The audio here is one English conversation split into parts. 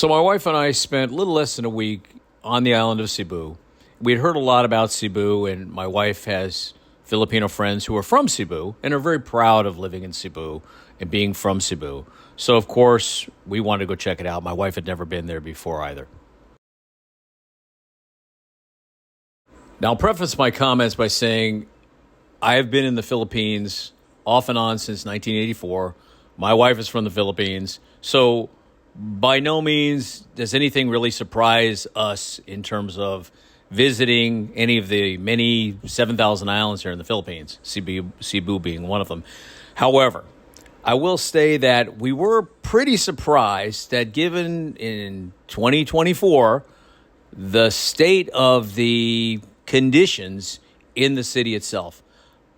So my wife and I spent a little less than a week on the island of Cebu. We had heard a lot about Cebu, and my wife has Filipino friends who are from Cebu and are very proud of living in Cebu and being from Cebu. So, of course, we wanted to go check it out. My wife had never been there before either. Now, I'll preface my comments by saying I have been in the Philippines off and on since 1984. My wife is from the Philippines. So, by no means does anything really surprise us in terms of visiting any of the many 7,000 islands here in the Philippines, Cebu being one of them. However, I will say that we were pretty surprised that given in 2024, the state of the conditions in the city itself.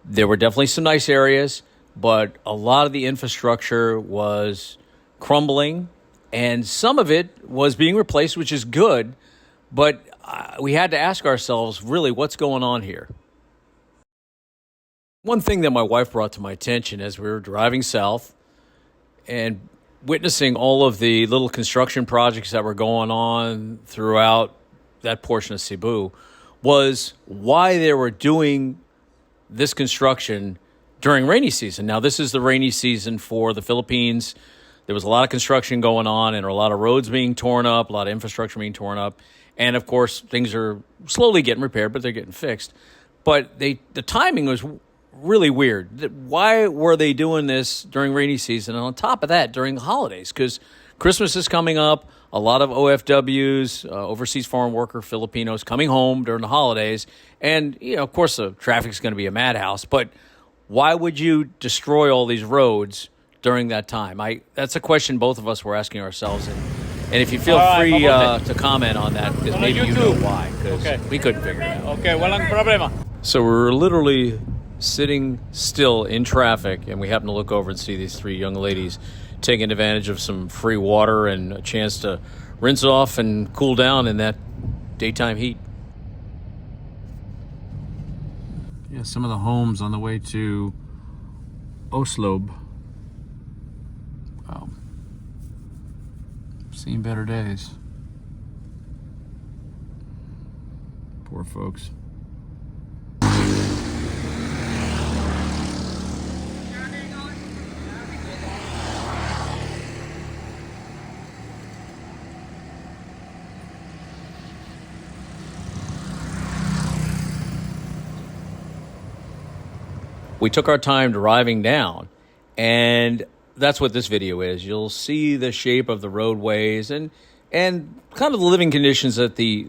There were definitely some nice areas, but a lot of the infrastructure was crumbling, and some of it was being replaced, which is good, but we had to ask ourselves, really, what's going on here? One thing that my wife brought to my attention as we were driving south and witnessing all of the little construction projects that were going on throughout that portion of Cebu was why they were doing this construction during rainy season. Now, this is the rainy season for the Philippines. There was a lot of construction going on and a lot of roads being torn up, a lot of infrastructure being torn up. And, of course, things are slowly getting repaired, but they're getting fixed. But the timing was really weird. Why were they doing this during rainy season? And on top of that, during the holidays, because Christmas is coming up. A lot of OFWs, overseas foreign worker Filipinos, coming home during the holidays. And, of course, the traffic's going to be a madhouse. But why would you destroy all these roads during that time? That's a question both of us were asking ourselves. And if you feel free to comment on that, because maybe you know why, because we couldn't figure it out. Okay, walang problema. So we're literally sitting still in traffic, and we happen to look over and see these three young ladies taking advantage of some free water and a chance to rinse off and cool down in that daytime heat. Yeah, some of the homes on the way to Oslob. Wow. Seen better days. Poor folks. We took our time driving down, and that's what this video is. You'll see the shape of the roadways and kind of the living conditions that the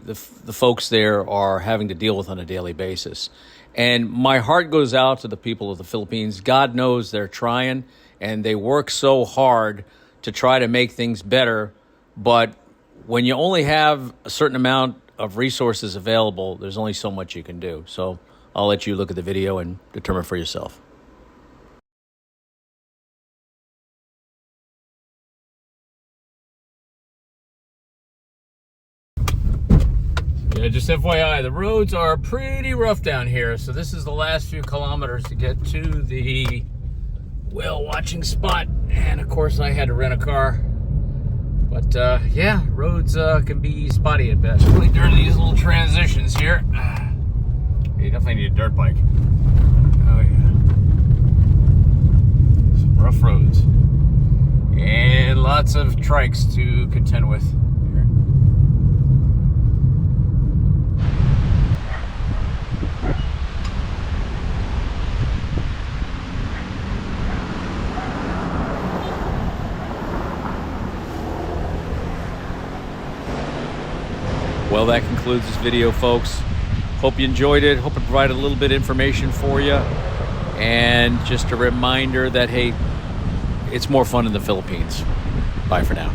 folks there are having to deal with on a daily basis. And my heart goes out to the people of the Philippines. God knows they're trying, and they work so hard to try to make things better. But when you only have a certain amount of resources available, there's only so much you can do. So I'll let you look at the video and determine for yourself. Yeah, just FYI, the roads are pretty rough down here. So this is the last few kilometers to get to the whale watching spot. And of course I had to rent a car. But yeah, roads can be spotty at best. Really during these little transitions here. You definitely need a dirt bike. Oh yeah. Some rough roads. And lots of trikes to contend with. Here. Well, that concludes this video, folks. Hope you enjoyed it. Hope it provided a little bit of information for you. And just a reminder that, hey, it's more fun in the Philippines. Bye for now.